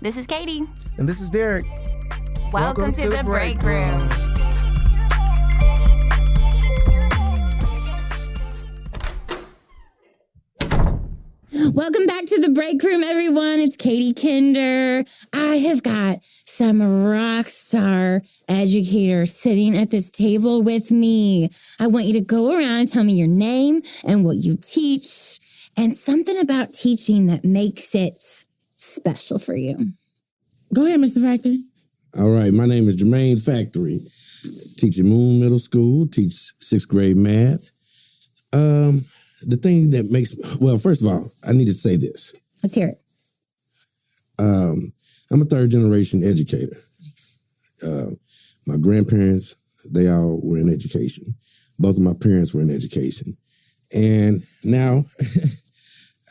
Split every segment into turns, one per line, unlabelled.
This is Katie.
And this is Derrick.
Welcome to the break room. Welcome back to the break room, everyone. It's Katie Kinder. I have got some rock star educators sitting at this table with me. I want you to go around and tell me your name and what you teach and something about teaching that makes it special for you.
Go ahead, Mr. Factory.
All right, my name is Jermaine Factory. Teach at Moon Middle School, teach 6th grade math. The thing that makes, well, first of all, I need to say this.
Let's hear it.
I'm a third generation educator.
Nice.
My grandparents, they all were in education. Both of my parents were in education. And now,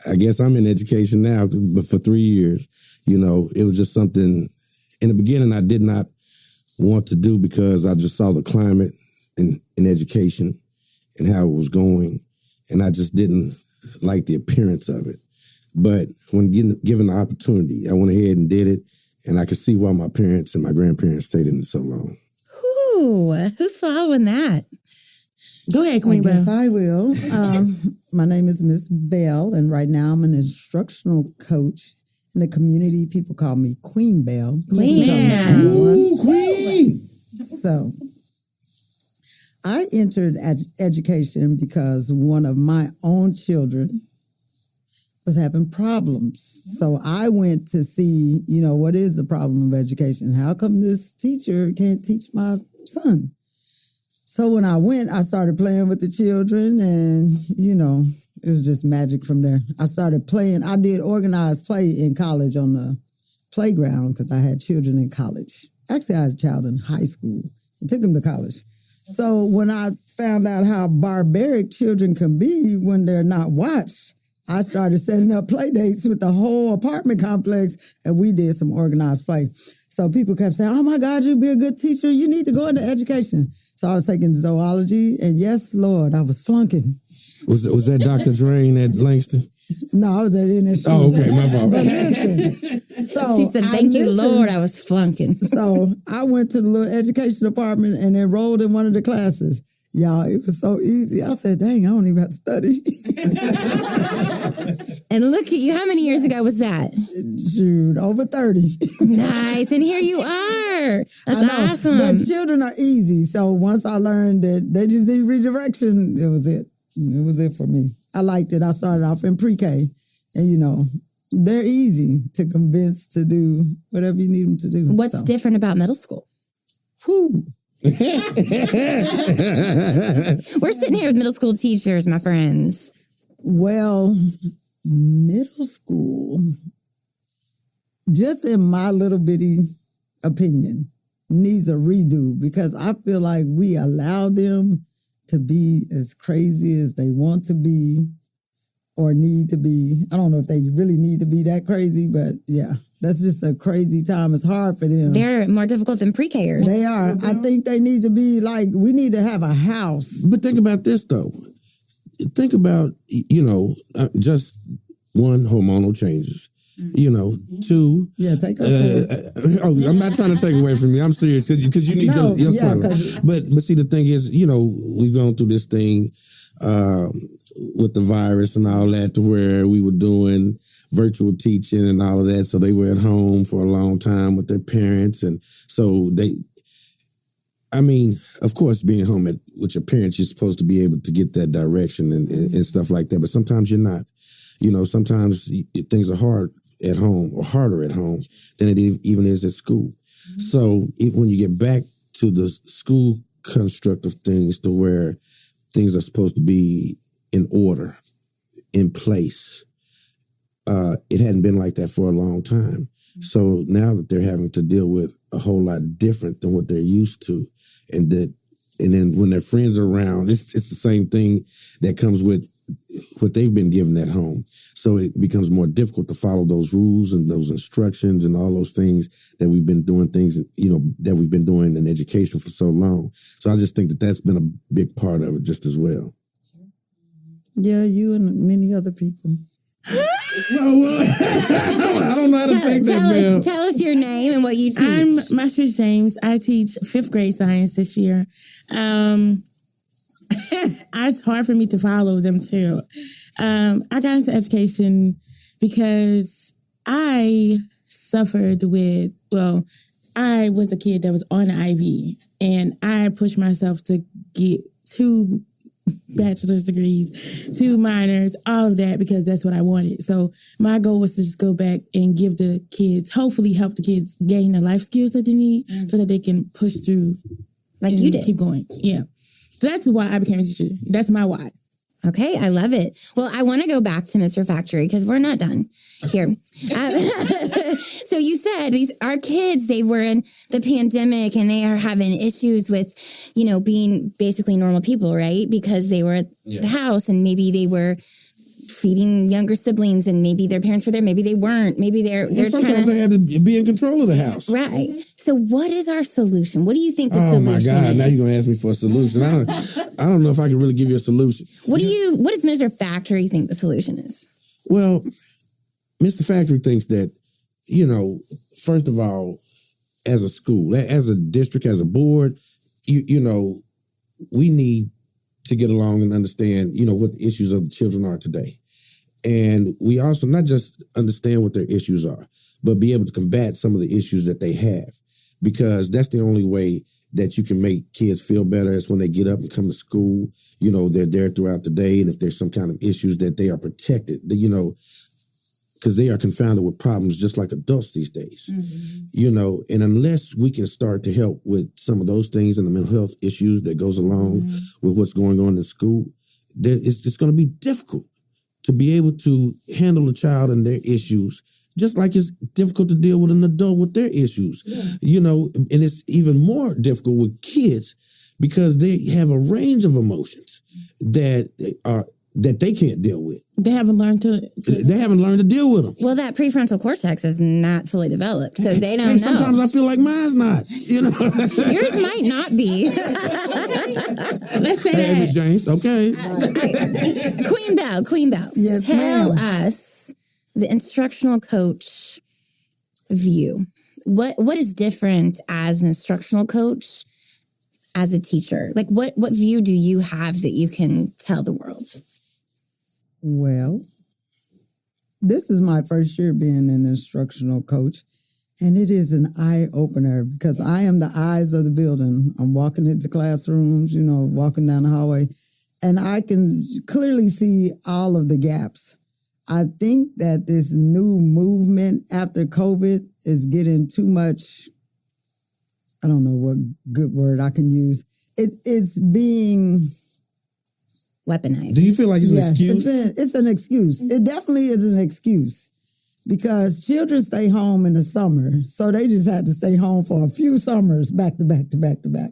I guess I'm in education now, but for 3 years, it was just something, in the beginning, I did not want to do because I just saw the climate in education and how it was going. And I just didn't like the appearance of it. But when given the opportunity, I went ahead and did it. And I could see why my parents and my grandparents stayed in it so long.
Ooh, who's following that?
Go ahead, Queen Bell.
Yes, I will. My name is Miss Bell, and right now I'm an instructional coach in the community. People call me Queen Bell.
Queen Bell.
Ooh, Queen!
So I entered education because one of my own children was having problems. So I went to see, what is the problem of education? How come this teacher can't teach my son? So when I went, I started playing with the children and, it was just magic from there. I started playing. I did organized play in college on the playground because I had children in college. Actually, I had a child in high school and took him to college. So when I found out how barbaric children can be when they're not watched, I started setting up play dates with the whole apartment complex, and we did some organized play. So people kept saying, oh, my God, you'd be a good teacher. You need to go into education. So I was taking zoology, and yes, Lord, I was flunking.
Was that Dr. Drain at Langston?
No, I was at NSU.
Oh, okay, my fault.
But listen, so
She said, thank you, Lord, I was flunking.
So I went to the little education department and enrolled in one of the classes. Y'all, it was so easy. I said, dang, I don't even have to study.
And look at you. How many years ago was that?
Shoot, over 30.
Nice. And here you are. That's awesome.
But children are easy. So once I learned that they just need redirection, it was it. It was it for me. I liked it. I started off in pre-K. And, they're easy to convince to do whatever you need them to do.
What's different about middle school?
Whew.
We're sitting here with middle school teachers, my friends.
Well, middle school, just in my little bitty opinion, needs a redo because I feel like we allow them to be as crazy as they want to be or need to be. I don't know if they really need to be that crazy, but yeah, that's just a crazy time. It's hard for them.
They're more difficult than pre-Kers.
They are. I think they need to be like, we need to have a house.
But think about this, though. Think about, just one, hormonal changes. Two.
Yeah, take up.
I'm not trying to take away from you. I'm serious because you need your spotlight. But see, the thing is, we've gone through this thing with the virus and all that, to where we were doing virtual teaching and all of that. So they were at home for a long time with their parents, and so of course, being home with your parents, you're supposed to be able to get that direction and stuff like that. But sometimes you're not. Sometimes things are hard at home or harder at home than it even is at school. Mm-hmm. So when you get back to the school construct of things, to where things are supposed to be in order, in place, it hadn't been like that for a long time. Mm-hmm. So now that they're having to deal with a whole lot different than what they're used to, and then when their friends are around, it's the same thing that comes with what they've been given at home. So it becomes more difficult to follow those rules and those instructions and all those things that we've been doing that we've been doing in education for so long. So I just think that that's been a big part of it just as well.
Yeah, you and many other people.
I don't know how to take that, Belle.
Tell us your name and what you teach.
I'm Master James. I teach 5th grade science this year. It's hard for me to follow them too. I got into education because I suffered with, I was a kid that was on an IV, and I pushed myself to get 2 bachelor's degrees, 2 minors, all of that, because that's what I wanted. So my goal was to just go back and give the kids, hopefully help the kids gain the life skills that they need so that they can push through.
Like you did.
Keep going. Yeah. So that's why I became a teacher. That's my why.
Okay, I love it. Well, I want to go back to Mr. Factory because we're not done here. So you said our kids, they were in the pandemic and they are having issues with, being basically normal people, right? Because they were at the house and maybe they were feeding younger siblings and maybe their parents were there, maybe they weren't, maybe they're
sometimes they had to be in control of the house.
Right. So what is our solution? What do you think the solution is?
Oh my God, now you're going to ask me for a solution. I don't know if I can really give you a solution.
What does Mr. Factory think the solution is?
Well, Mr. Factory thinks that, first of all, as a school, as a district, as a board, we need to get along and understand, what the issues of the children are today. And we also not just understand what their issues are, but be able to combat some of the issues that they have. Because that's the only way that you can make kids feel better is when they get up and come to school. They're there throughout the day. And if there's some kind of issues that they are protected, because they are confounded with problems just like adults these days. Mm-hmm. And unless we can start to help with some of those things and the mental health issues that goes along with what's going on in school, it's going to be difficult to be able to handle a child and their issues, just like it's difficult to deal with an adult with their issues. Yeah. And it's even more difficult with kids because they have a range of emotions that they can't deal with.
They haven't learned to
deal with them.
Well, that prefrontal cortex is not fully developed, so they don't know.
Sometimes I feel like mine's not.
Yours might not be.
Let's say
that. Miss James, okay.
Queen Bell.
Yes,
Tell
ma'am.
us the instructional coach view. What is different as an instructional coach, as a teacher? Like what view do you have that you can tell the world?
Well, this is my first year being an instructional coach, and it is an eye-opener because I am the eyes of the building. I'm walking into classrooms, walking down the hallway, and I can clearly see all of the gaps. I think that this new movement after COVID is getting too much, I don't know what good word I can use. It's being
weaponized.
Do you feel like it's an excuse?
It's an excuse. It definitely is an excuse because children stay home in the summer, so they just had to stay home for a few summers back to back to back to back.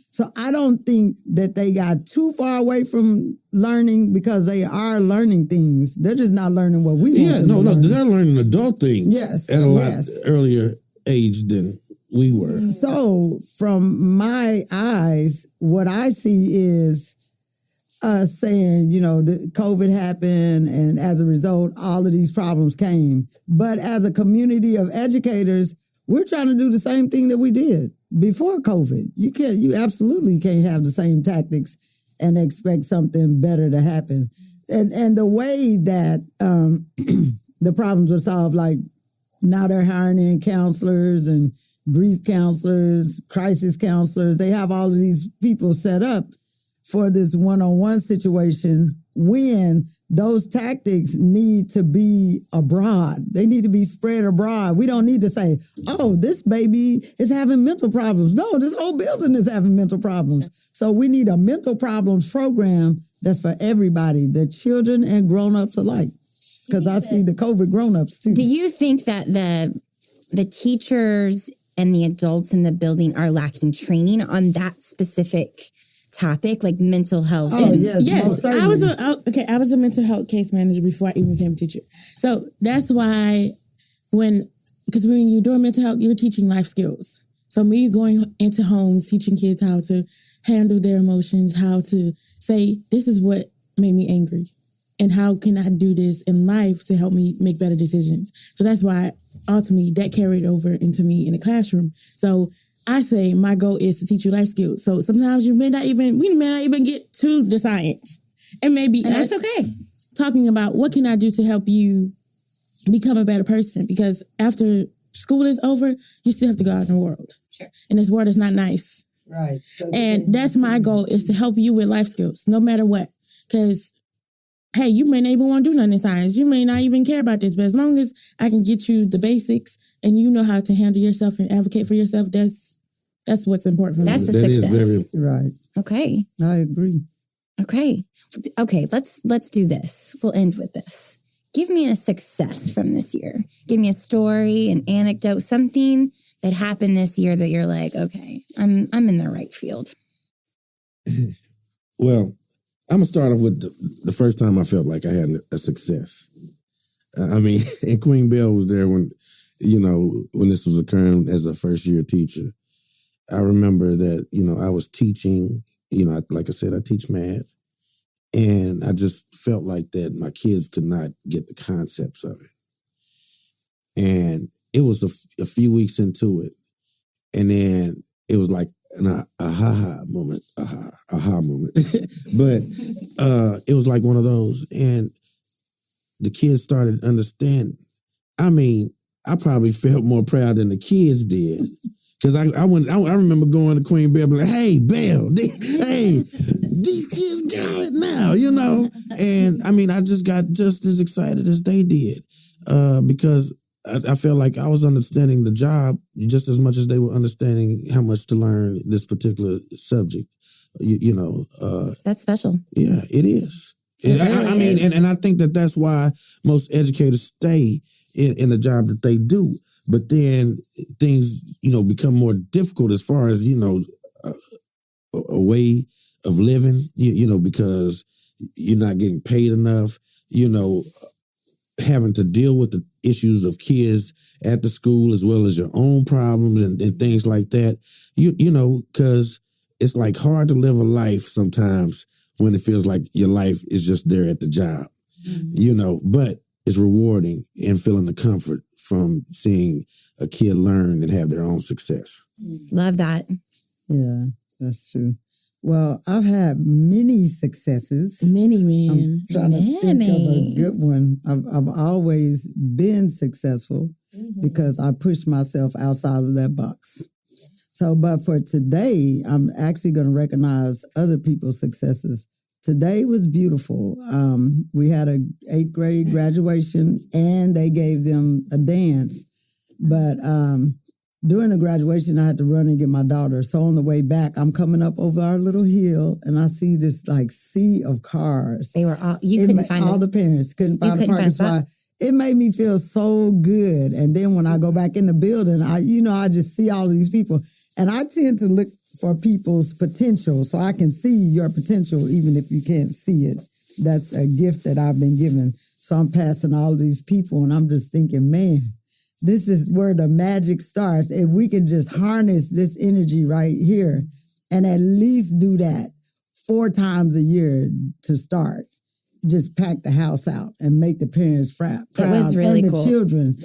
So I don't think that they got too far away from learning because they are learning things. They're just not learning what we want them to learn.
They're learning adult things at a lot earlier age than we were.
So from my eyes, what I see is us saying, that COVID happened and as a result, all of these problems came. But as a community of educators, we're trying to do the same thing that we did before COVID. You absolutely can't have the same tactics and expect something better to happen. And the way that the problems are solved, like now they're hiring in counselors and grief counselors, crisis counselors. They have all of these people set up for this one-on-one situation when those tactics need to be abroad. They need to be spread abroad. We don't need to say, oh, this baby is having mental problems. No, this whole building is having mental problems. So we need a mental problems program that's for everybody, the children and grown-ups alike. Because I see the COVID grown-ups too.
Do you think that the teachers and the adults in the building are lacking training on that specific topic, like mental health?
Oh, yes.
I was a mental health case manager before I even became a teacher. So that's why because when you're doing mental health, you're teaching life skills. So me going into homes, teaching kids how to handle their emotions, how to say, this is what made me angry. and how can I do this in life to help me make better decisions? So that's why ultimately that carried over into me in the classroom. So I say my goal is to teach you life skills. So sometimes we may not even get to the science. And
that's okay.
Talking about what can I do to help you become a better person? Because after school is over, you still have to go out in the world.
Sure.
And this world is not nice.
Right.
And that's my goal, is to help you with life skills, no matter what. Because, hey, you may not even want to do nothing in science. You may not even care about this. But as long as I can get you the basics and you know how to handle yourself and advocate for yourself, that's what's important for me.
That's a
That
success.
is very
Right.
Okay.
I agree.
Okay. Let's do this. We'll end with this. Give me a success from this year. Give me a story, an anecdote, something that happened this year that you're like, okay, I'm in the right field.
Well, I'm gonna start off with the first time I felt like I had a success. I mean, and Queen Bell was there when this was occurring as a first year teacher. I remember that, I was teaching, like I said, I teach math. And I just felt like that my kids could not get the concepts of it. And it was a few weeks into it. And then it was like an aha moment. But it was like one of those. And the kids started understanding. I mean, I probably felt more proud than the kids did. Because I remember going to Queen Bell and like, hey, Bell, these kids got it now, And I mean, I just got just as excited as they did because I felt like I was understanding the job just as much as they were understanding how much to learn this particular subject.
That's special.
Yeah, it is.
It really is.
And I think that's why most educators stay in the job that they do. But then things, become more difficult as far as, a way of living, because you're not getting paid enough, having to deal with the issues of kids at the school as well as your own problems and things like that, because it's like hard to live a life sometimes when it feels like your life is just there at the job, but it's rewarding and feeling the comfort from seeing a kid learn and have their own success.
Love that.
Yeah, that's true. Well, I've had many successes.
Many, man.
I'm trying to think of a good one. I've always been successful because I pushed myself outside of that box. So, but for today, I'm actually going to recognize other people's successes. Today was beautiful. We had a 8th grade graduation and they gave them a dance. But during the graduation, I had to run and get my daughter. So on the way back, I'm coming up over our little hill and I see this like sea of cars.
They were couldn't find
all the parents couldn't find a parking spot. It made me feel so good. And then when I go back in the building, I just see all of these people. And I tend to look for people's potential so I can see your potential even if you can't see it. That's a gift that I've been given. So I'm passing all these people and I'm just thinking, man, this is where the magic starts. If we can just harness this energy right here and at least do that 4 times a year to start, just pack the house out and make the parents proud.
It was really
and the
cool.
children,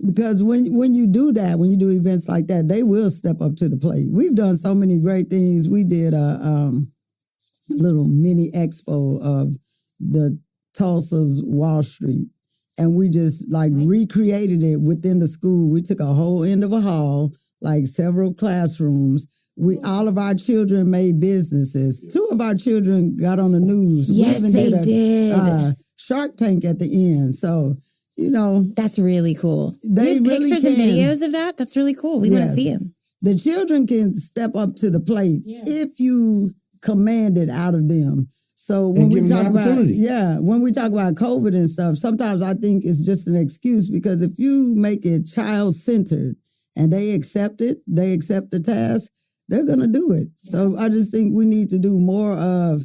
because when you do that, when you do events like that, they will step up to the plate. We've done so many great things. We did a little mini expo of the Tulsa's Wall Street. And we just recreated it within the school. We took a whole end of a hall, several classrooms. All of our children made businesses. 2 of our children got on the news.
Yes,
we even
they
did a
did.
Shark Tank at the end. So,
that's really cool.
They
Do you have
really
pictures and
can.
videos of that? That's really cool. We want to
Yes.
see them.
The children can step up to the plate if you command it out of them. So when we talk about when we talk about COVID and stuff, sometimes I think it's just an excuse because if you make it child-centered and they accept the task, they're going to do it. So I just think we need to do more of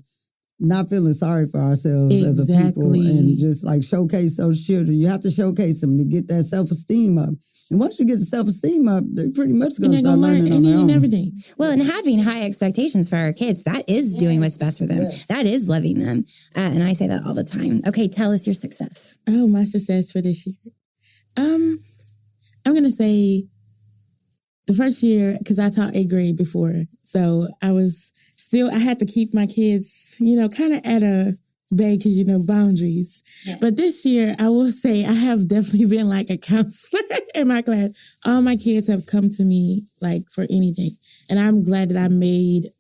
not feeling sorry for ourselves as a people
Exactly.
and just like showcase those children. You have to showcase them to get that self-esteem up. And once you get the self-esteem up, they're pretty much going to start learning on their own.
Everything.
Well, and having high expectations for our kids, that is doing what's best for them.
Yes.
That is loving them. And I say that all the time. Okay, tell us your success.
Oh, my success for this year. I'm gonna say the first year, because I taught 8th grade before, so I had to keep my kids, kind of at a bay because boundaries. Yeah. But this year, I will say I have definitely been like a counselor in my class. All my kids have come to me like for anything, and I'm glad that I made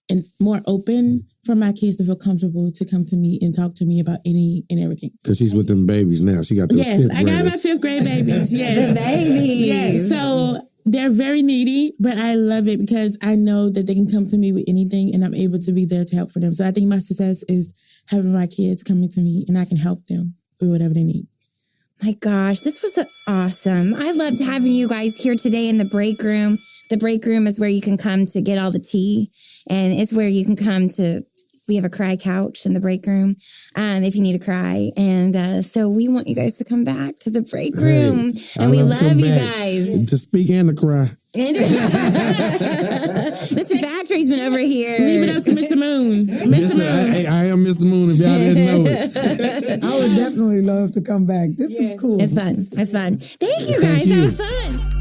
it more open for my kids to feel comfortable to come to me and talk to me about any and everything.
Because she's with them babies now. She got those
Yes,
fifth
I got my
graders.
5th grade babies. Yes.
The babies.
Yes. So they're very needy, but I love it because I know that they can come to me with anything and I'm able to be there to help for them. So I think my success is having my kids coming to me and I can help them with whatever they need.
My gosh, this was awesome. I loved having you guys here today in the break room. The break room is where you can come to get all the tea, and it's where you can come to. We have a cry couch in the break room if you need to cry. And so we want you guys to come back to the break room. And we love you guys.
To speak and to cry.
Mr. Factory's been over here.
Leave it up to Mr. Moon. Mr. Moon.
I am Mr. Moon if y'all didn't know it.
I would definitely love to come back. This is cool.
It's fun. It's fun. Thank you guys. That was fun.